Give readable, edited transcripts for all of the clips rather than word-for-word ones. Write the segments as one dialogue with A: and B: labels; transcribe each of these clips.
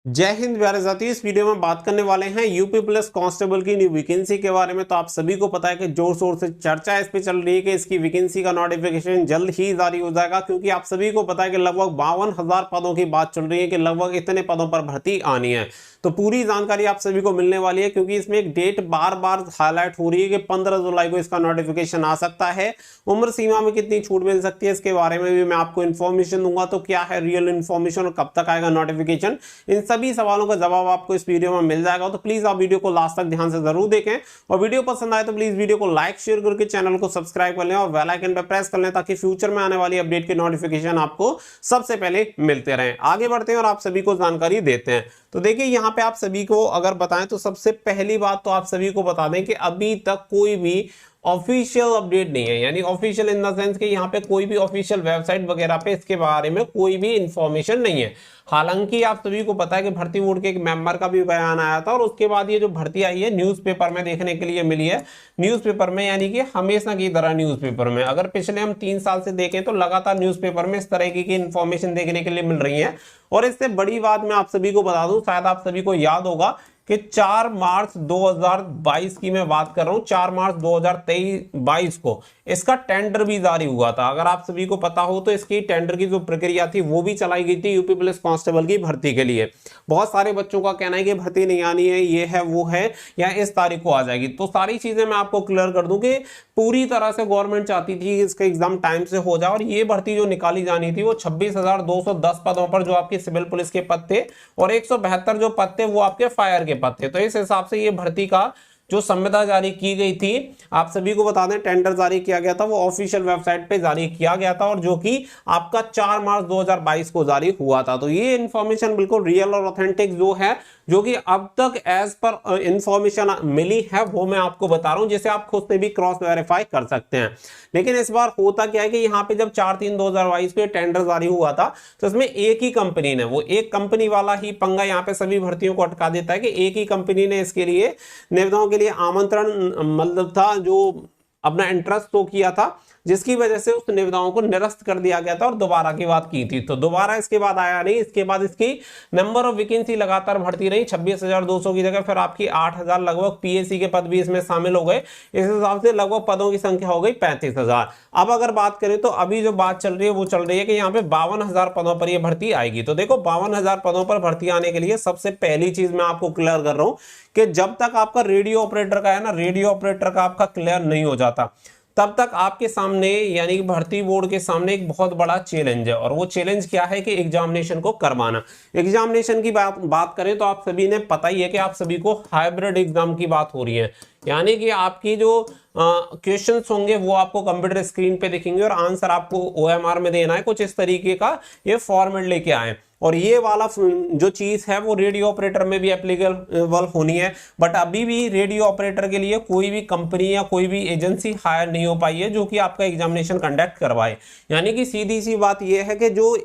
A: जय हिंद प्यारे साथी। इस वीडियो में बात करने वाले हैं यूपी पुलिस कांस्टेबल की न्यू वैकेंसी के बारे में। तो आप सभी को पता है कि जोर शोर से चर्चा इस पे चल रही है कि इसकी वैकेंसी का नोटिफिकेशन जल्द ही जारी हो जाएगा, क्योंकि आप सभी को पता है कि लगभग 52,000 पदों की बात चल रही है कि लगभग इतने पदों पर भर्ती आनी है। तो पूरी जानकारी आप सभी को मिलने वाली है, क्योंकि इसमें एक डेट बार बार हाईलाइट हो रही है कि 15 जुलाई को इसका नोटिफिकेशन आ सकता है। उम्र सीमा में कितनी छूट मिल सकती है इसके बारे में भी मैं आपको इन्फॉर्मेशन दूंगा। तो क्या है रियल इन्फॉर्मेशन और कब तक आएगा नोटिफिकेशन, इन सभी सवालों का जवाब आपको इस वीडियो में मिल जाएगा। तो प्लीज आप वीडियो को लास्ट तक ध्यान से जरूर देखें, और वीडियो पसंद आए तो प्लीज वीडियो को लाइक शेयर करके चैनल को सब्सक्राइब कर लें और बेल आइकन पर प्रेस कर लें, ताकि फ्यूचर में आने वाली अपडेट के नोटिफिकेशन आपको सबसे पहले मिलते रहें। आगे बढ़ते हैं और आप सभी को जानकारी देते हैं। तो देखिए यहाँ पे आप सभी को अगर बताएं तो सबसे पहली बात तो आप सभी को बता दें कि अभी तक कोई भी ऑफिशियल अपडेट नहीं है, यानी ऑफिशियल इन द सेंस कि यहाँ पे कोई भी ऑफिशियल वेबसाइट वगैरह पे इसके बारे में कोई भी इंफॉर्मेशन नहीं है। हालांकि आप सभी को पता है कि भर्ती बोर्ड के एक मेंबर का भी बयान आया था, और उसके बाद ये जो भर्ती आई है न्यूज़पेपर में देखने के लिए मिली है। न्यूज़पेपर में यानी कि हमेशा की तरह न्यूज़पेपर में अगर पिछले हम 3 साल से देखें तो लगातार न्यूज़पेपर में इस तरह की इंफॉर्मेशन देखने के लिए मिल रही है। और इससे बड़ी बात मैं आप सभी को बता दूं, शायद आप सभी को याद होगा कि 4 मार्च 2022 की मैं बात कर रहा हूं, 4 मार्च 2022 को इसका टेंडर भी जारी हुआ था। अगर आप सभी को पता हो तो इसकी टेंडर की जो प्रक्रिया थी वो भी चलाई गई थी यूपी पुलिस कांस्टेबल की भर्ती के लिए। बहुत सारे बच्चों का कहना है कि भर्ती नहीं आनी है, ये है वो है, या इस तारीख को आ जाएगी। तो सारी चीजें मैं आपको क्लियर कर दूं कि पूरी तरह से गवर्नमेंट चाहती थी कि इसका एग्जाम टाइम से हो जाए, और ये भर्ती जो निकाली जानी थी वो 26,210 पदों पर जो आपके सिविल पुलिस के पद थे, और 172 जो पद थे वो आपके फायर के पद थे। तो इस हिसाब से ये भर्ती का जो संविदा जारी की गई थी, आप सभी को बता दें टेंडर जारी किया गया था, वो ऑफिशियल वेबसाइट पे जारी किया गया था, और जो कि आपका 4 मार्च 2022 को जारी हुआ था। तो ये इंफॉर्मेशन बिल्कुल रियल और ऑथेंटिक जो है, जो कि अब तक एज पर इंफॉर्मेशन मिली है वो मैं आपको बता रहा हूं, जिसे आप खुद से भी क्रॉस वेरीफाई कर सकते हैं। लेकिन इस बार होता क्या है कि यहाँ पे जब 4/3/2022 को टेंडर जारी हुआ था, तो इसमें एक ही कंपनी ने, वो एक कंपनी वाला ही पंगा यहाँ पे सभी भर्तियों को अटका देता है कि एक ही कंपनी ने इसके लिए निविदाओं के लिए आमंत्रण मतलब था, जो अपना इंटरेस्ट तो किया था, जिसकी वजह से उस निविदाओं को निरस्त कर दिया गया था और दोबारा की बात की थी। तो दोबारा इसके बाद आया नहीं। इसके बाद इसकी नंबर ऑफ वैकेंसी लगातार बढ़ती रही, 26,200 की जगह फिर आपकी 8,000 लगभग पीएससी के पद भी इसमें शामिल हो गए। इस हिसाब से लगभग पदों की संख्या हो गई 35,000। अब अगर बात करें तो अभी जो बात चल रही है वो चल रही है कि यहाँ पे 52,000 पदों पर यह भर्ती आएगी। तो देखो 52,000 पदों पर भर्ती आने के लिए सबसे पहली चीज मैं आपको क्लियर कर रहा हूं कि जब तक आपका रेडियो ऑपरेटर का है ना, रेडियो ऑपरेटर का आपका क्लियर नहीं हो जाता, तब तक आपके सामने यानी कि भर्ती बोर्ड के सामने एक बहुत बड़ा चैलेंज है। और वो चैलेंज क्या है कि एग्जामिनेशन को करवाना। एग्जामिनेशन की बात करें तो आप सभी ने पता ही है कि आप सभी को हाइब्रिड एग्जाम की बात हो रही है, यानी कि आपकी जो क्वेश्चंस होंगे वो आपको कंप्यूटर स्क्रीन पे दिखेंगे और आंसर आपको ओएमआर में देना है। कुछ इस तरीके का ये फॉर्मेट लेके आए, और ये वाला जो चीज है वो रेडियो ऑपरेटर में भी एप्लीकेबल होनी है। बट अभी भी रेडियो ऑपरेटर के लिए कोई भी कंपनी या कोई भी एजेंसी हायर नहीं हो पाई है जो कि आपका एग्जामिनेशन कंडक्ट करवाए। यानी कि सीधी सी बात यह है कि जो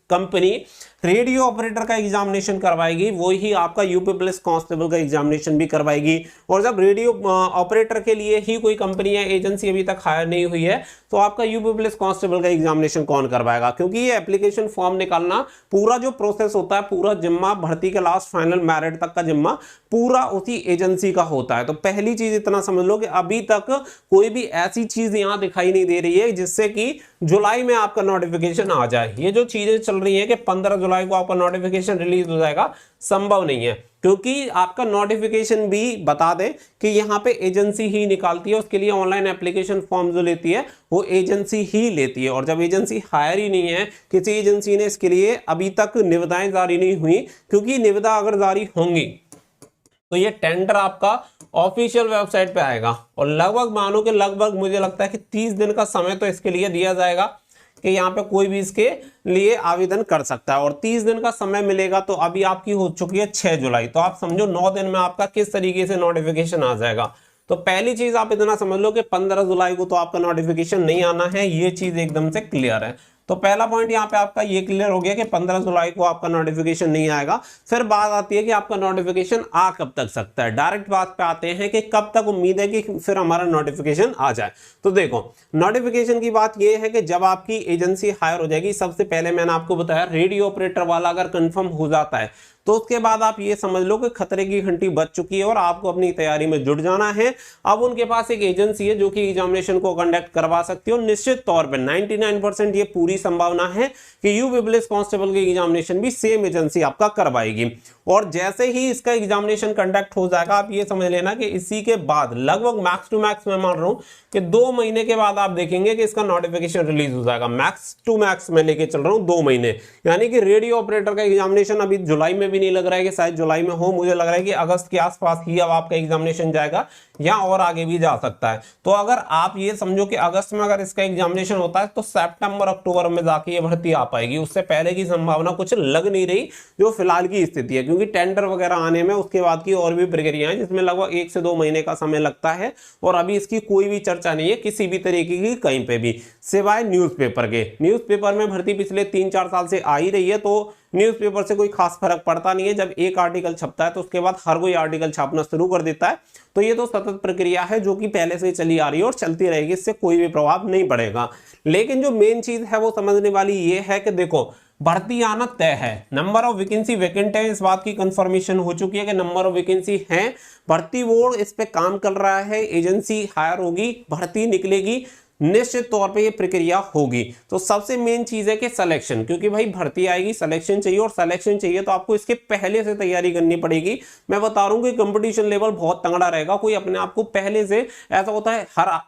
A: कंपनी रेडियो ऑपरेटर का एग्जामिनेशन करवाएगी वो ही आपका यूपी पुलिस कांस्टेबल का एग्जामिनेशन भी करवाएगी। और जब रेडियो ऑपरेटर के लिए ही कोई कंपनी या एजेंसी अभी तक हायर नहीं हुई है, तो आपका यूपी पुलिस कांस्टेबल का एग्जामिनेशन कौन करवाएगा? क्योंकि ये एप्लीकेशन फॉर्म निकालना, पूरा जो प्रोसेस होता है, पूरा जिम्मा भर्ती के लास्ट फाइनल मेरिट तक का जिम्मा पूरा उसी एजेंसी का होता है। तो पहली चीज इतना समझ लो कि अभी तक कोई भी ऐसी चीज यहां दिखाई नहीं दे रही है जिससे कि जुलाई में आपका नोटिफिकेशन आ जाए। ये जो चीजें चल रही है कि 15 जुलाई को आपका नोटिफिकेशन रिलीज हो जाएगा, संभव नहीं है। क्योंकि आपका नोटिफिकेशन भी बता दें कि यहाँ पे एजेंसी ही निकालती है, उसके लिए ऑनलाइन एप्लीकेशन फॉर्म जो लेती है वो एजेंसी ही लेती है। और जब एजेंसी हायर ही नहीं है, किसी एजेंसी ने इसके लिए अभी तक निविदाएं जारी नहीं हुई, क्योंकि निविदा अगर जारी होंगी तो ये टेंडर आपका ऑफिशियल वेबसाइट पे आएगा, और लगभग मानो कि लगभग मुझे लगता है कि 30 दिन का समय तो इसके लिए दिया जाएगा कि यहाँ पे कोई भी इसके लिए आवेदन कर सकता है। और 30 दिन का समय मिलेगा, तो अभी आपकी हो चुकी है 6 जुलाई, तो आप समझो 9 दिन में आपका किस तरीके से नोटिफिकेशन आ जाएगा। तो पहली चीज आप इतना समझ लो कि 15 जुलाई को तो आपका नोटिफिकेशन नहीं आना है, ये चीज एकदम से क्लियर है। तो पहला पॉइंट यहाँ पे आपका ये क्लियर हो गया कि 15 जुलाई को आपका नोटिफिकेशन नहीं आएगा। फिर बात आती है कि आपका नोटिफिकेशन आ कब तक सकता है। डायरेक्ट बात पे आते हैं कि कब तक उम्मीद है कि फिर हमारा नोटिफिकेशन आ जाए। तो देखो नोटिफिकेशन की बात ये है कि जब आपकी एजेंसी हायर हो जाएगी, सबसे पहले मैंने आपको बताया रेडियो ऑपरेटर वाला अगर कंफर्म हो जाता है तो उसके बाद आप ये समझ लो कि खतरे की घंटी बज चुकी है और आपको अपनी तैयारी में जुट जाना है। अब उनके पास एक एजेंसी है जो कि एग्जामिनेशन को कंडक्ट करवा सकती है और निश्चित तौर पर 99% ये पूरी संभावना है कि यूपी पुलिस कांस्टेबल की एग्जामिनेशन भी सेम एजेंसी आपका करवाएगी। और जैसे ही इसका एग्जामिनेशन कंडक्ट हो जाएगा, आप ये समझ लेना कि इसी के बाद लगभग मैक्स टू मैक्स मैं मान रहा हूं कि 2 महीने के बाद आप देखेंगे कि इसका नोटिफिकेशन रिलीज हो जाएगा। मैक्स टू मैक्स मैं लेके चल रहा हूं 2 महीने, यानी कि रेडियो ऑपरेटर का एग्जामिनेशन अभी जुलाई में भी नहीं लग रहा है कि शायद जुलाई में हो, मुझे लग रहा है कि अगस्त के आसपास ही अब आपका एग्जामिनेशन जाएगा या और आगे भी जा सकता है। तो अगर आप ये समझो कि अगस्त में अगर इसका एग्जामिनेशन होता है तो सितंबर अक्टूबर में जाके ये भर्ती आ पाएगी, उससे पहले की संभावना कुछ लग नहीं रही जो फिलहाल की स्थिति है, क्योंकि टेंडर वगैरह आने में उसके बाद की और भी प्रक्रिया है जिसमें लगभग 1 से 2 महीने का समय लगता है और अभी इसकी कोई भी चर्चा नहीं है किसी भी तरीके की कहीं पे भी, सिवाय न्यूज़पेपर के। न्यूज़पेपर में भर्ती पिछले 3-4 साल से आ ही रही है, तो न्यूज़पेपर से कोई खास फर्क पड़ता नहीं है। जब एक आर्टिकल छपता है तो उसके बाद हर कोई आर्टिकल छापना शुरू कर देता है, तो ये तो सतत प्रक्रिया है जो कि पहले से चली आ रही है और चलती रहेगी, इससे कोई भी प्रभाव नहीं पड़ेगा। लेकिन जो मेन चीज है वो समझने वाली ये है कि देखो भर्ती आना तय है, नंबर ऑफ वैकेंसी वैकेंट है, इस बात की कंफर्मेशन हो चुकी है कि नंबर ऑफ वैकेंसी है, भर्ती बोर्ड इस पे काम कर रहा है, एजेंसी हायर होगी, भर्ती निकलेगी, निश्चित तौर पे ये प्रक्रिया होगी। तो सबसे मेन चीज है कि सिलेक्शन, क्योंकि भाई भर्ती आएगी, सिलेक्शन चाहिए और सिलेक्शन चाहिए तो आपको इसके पहले से तैयारी करनी पड़ेगी। मैं बता रहा हूं कि कंपटीशन लेवल बहुत तगड़ा रहेगा, कोई अपने आप को पहले से, ऐसा होता है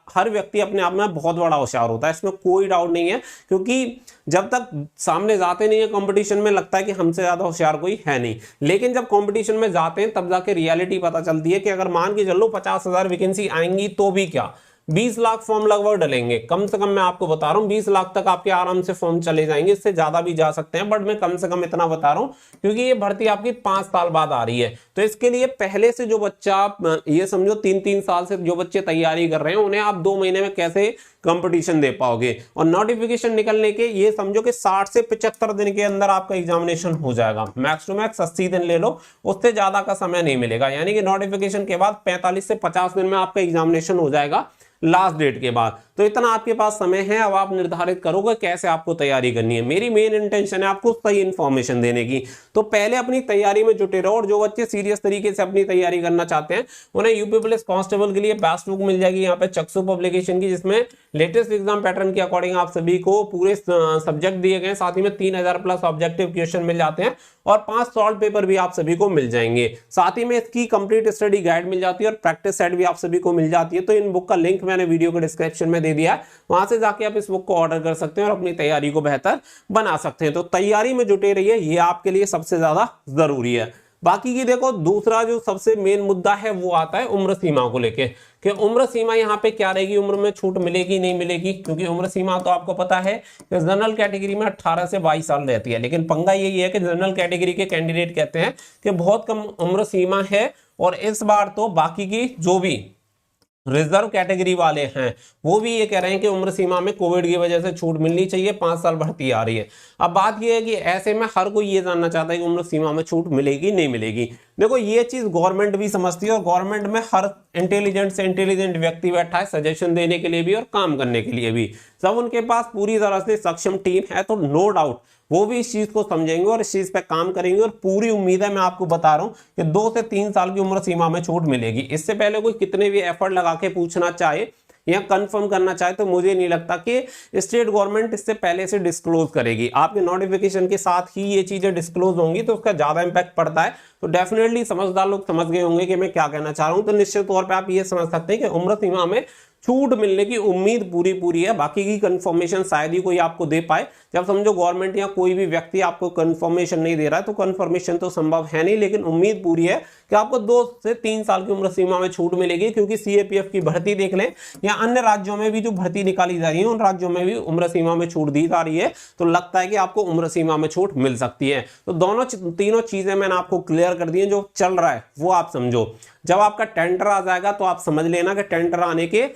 A: हर व्यक्ति अपने आप में बहुत बड़ा होशियार होता है, इसमें कोई डाउट नहीं है, क्योंकि जब तक सामने जाते नहीं है कंपटीशन में लगता है कि हमसे ज्यादा होशियार कोई है नहीं, लेकिन जब कंपटीशन में जाते हैं तब जाके रियलिटी पता चलती है कि अगर मान के चलो 50,000 वैकेंसी आएंगी तो भी क्या, 20 लाख फॉर्म लगभग डलेंगे, कम से कम मैं आपको बता रहा हूं 20 लाख तक आपके आराम से फॉर्म चले जाएंगे, इससे ज्यादा भी जा सकते हैं, बट मैं कम से कम इतना बता रहा हूं क्योंकि ये भर्ती आपकी 5 साल बाद आ रही है। तो इसके लिए पहले से जो बच्चा, ये समझो 3-3 साल से जो बच्चे तैयारी कर रहे हैं, उन्हें आप 2 महीने में कैसे कंपटीशन दे पाओगे। और नोटिफिकेशन निकलने के ये समझो कि 60 से 75 दिन के अंदर आपका एग्जामिनेशन हो जाएगा, मैक्स टू मैक्स 80 दिन ले लो, उससे ज्यादा का समय नहीं मिलेगा, यानी कि नोटिफिकेशन के बाद 45 से 50 दिन में आपका एग्जामिनेशन हो जाएगा लास्ट डेट के बाद। तो इतना आपके पास समय है, अब आप निर्धारित करोगे कैसे आपको तैयारी करनी है। मेरी मेन इंटेंशन है आपको सही इंफॉर्मेशन देने की, तो पहले अपनी तैयारी में जुटे रहो। और जो बच्चे सीरियस तरीके से अपनी तैयारी करना चाहते हैं उन्हें यूपी पुलिस कांस्टेबल के लिए बेस्ट बुक मिल जाएगी यहाँ पे चक्षु पब्लिकेशन की, जिसमें लेटेस्ट एग्जाम पैटर्न के अकॉर्डिंग आप सभी को पूरे सब्जेक्ट दिए गए, साथ ही में 3000 प्लस ऑब्जेक्टिव क्वेश्चन मिल जाते हैं और 5 सॉल्व पेपर भी आप सभी को मिल जाएंगे। साथ ही में इसकी कंप्लीट स्टडी गाइड मिल जाती है और प्रैक्टिस सेट भी आप सभी को मिल जाती है। तो इन बुक का लिंक मैंने वीडियो के डिस्क्रिप्शन में दे दिया है, वहां से जाके आप इस बुक को ऑर्डर कर सकते हैं और अपनी तैयारी को बेहतर बना सकते हैं। तो तैयारी में जुटे रहिए, ये आपके लिए सबसे ज्यादा जरूरी है। बाकी की देखो दूसरा जो सबसे मेन मुद्दा है वो आता है उम्र सीमा को लेके, कि उम्र सीमा यहाँ पे क्या रहेगी, उम्र में छूट मिलेगी नहीं मिलेगी, क्योंकि उम्र सीमा तो आपको पता है कि जनरल कैटेगरी में 18 से 22 साल रहती है, लेकिन पंगा यही है कि जनरल कैटेगरी के कैंडिडेट कहते हैं कि बहुत कम उम्र सीमा है, और इस बार तो बाकी की जो भी रिजर्व कैटेगरी वाले हैं वो भी ये कह रहे हैं कि उम्र सीमा में कोविड की वजह से छूट मिलनी चाहिए, 5 साल भर्ती आ रही है। अब बात ये है कि ऐसे में हर कोई ये जानना चाहता है कि उम्र सीमा में छूट मिलेगी नहीं मिलेगी। देखो ये चीज गवर्नमेंट भी समझती है और गवर्नमेंट में हर इंटेलिजेंट से इंटेलिजेंट व्यक्ति बैठा है सजेशन देने के लिए भी और काम करने के लिए भी, सब उनके पास पूरी तरह से सक्षम टीम है, तो नो डाउट वो भी इस चीज को समझेंगे और इस चीज पे काम करेंगे। और पूरी उम्मीद है, मैं आपको बता रहा हूं कि 2 से 3 साल की उम्र सीमा में छूट मिलेगी। इससे पहले कोई कितने भी एफर्ट लगा के पूछना चाहे या कंफर्म करना चाहे तो मुझे नहीं लगता कि स्टेट गवर्नमेंट इससे पहले से डिस्क्लोज करेगी। आपके नोटिफिकेशन के साथ ही ये चीजें डिस्क्लोज होंगी तो उसका ज्यादा इंपैक्ट पड़ता है। तो डेफिनेटली समझदार लोग समझ गए होंगे कि मैं क्या कहना चाह रहा हूं। तो निश्चित तौर पर आप ये समझ सकते हैं कि उम्र सीमा में छूट मिलने की उम्मीद पूरी है, बाकी की कंफर्मेशन शायद ही कोई आपको दे पाए। जब समझो गवर्नमेंट या कोई भी व्यक्ति आपको कंफर्मेशन नहीं दे रहा है तो कंफर्मेशन तो संभव है नहीं, लेकिन उम्मीद पूरी है कि आपको 2 से 3 साल की उम्र सीमा में छूट मिलेगी। क्योंकि सीएपीएफ की भर्ती देख लें या अन्य राज्यों में भी जो भर्ती निकाली जा रही है उन राज्यों में भी उम्र सीमा में छूट दी जा रही है, तो लगता है कि आपको उम्र सीमा में छूट मिल सकती है। तो तीनों चीजें मैंने आपको क्लियर कर दी है, जो चल रहा है वो आप समझो। जब आपका टेंडर आ जाएगा तो आप समझ लेना कि टेंडर आने के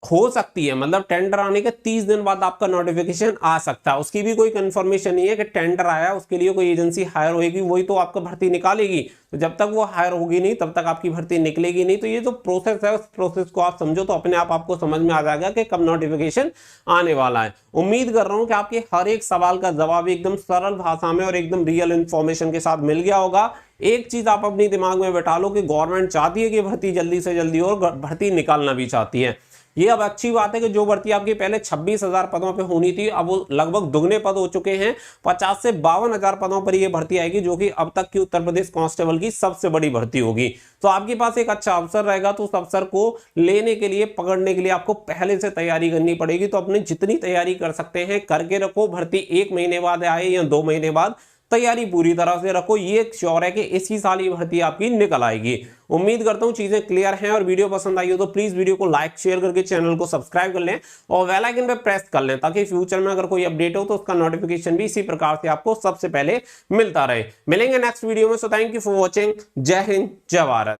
A: हो सकती है, मतलब टेंडर आने के 30 दिन बाद आपका नोटिफिकेशन आ सकता है। उसकी भी कोई कंफर्मेशन नहीं है कि टेंडर आया उसके लिए कोई एजेंसी हायर होगी, वही तो आपका भर्ती निकालेगी। तो जब तक वो हायर होगी नहीं तब तक आपकी भर्ती निकलेगी नहीं। तो ये जो प्रोसेस है उस प्रोसेस को आप समझो तो अपने आप आपको समझ में आ जाएगा कि कब नोटिफिकेशन आने वाला है। उम्मीद कर रहा हूं कि आपके हर एक सवाल का जवाब एकदम सरल भाषा में और एकदम रियल इंफॉर्मेशन के साथ मिल गया होगा। एक चीज आप अपनी दिमाग में बैठा लो कि गवर्नमेंट चाहती है कि भर्ती जल्दी से जल्दी और भर्ती निकालना भी चाहती है। ये अब अच्छी बात है कि जो भर्ती आपकी पहले 26,000 पदों पे होनी थी अब वो लगभग दुगने पद हो चुके हैं। 50 से 52,000 पदों पर ये भर्ती आएगी, जो कि अब तक की उत्तर प्रदेश कांस्टेबल की सबसे बड़ी भर्ती होगी। तो आपके पास एक अच्छा अवसर रहेगा, तो उस अवसर को लेने के लिए, पकड़ने के लिए आपको पहले से तैयारी करनी पड़ेगी। तो अपनी जितनी तैयारी कर सकते हैं करके रखो। भर्ती 1 महीने बाद आए या 2 महीने बाद, तैयारी पूरी तरह से रखो। ये श्योर है कि इसी साल ये भर्ती आपकी निकल आएगी। उम्मीद करता हूं चीजें क्लियर हैं, और वीडियो पसंद आई हो तो प्लीज वीडियो को लाइक शेयर करके चैनल को सब्सक्राइब कर लें और बेल आइकन पे प्रेस कर लें, ताकि फ्यूचर में अगर कोई अपडेट हो तो उसका नोटिफिकेशन भी इसी प्रकार से आपको सबसे पहले मिलता रहे। मिलेंगे नेक्स्ट वीडियो में। So thank you for watching. जय हिंद, जय भारत।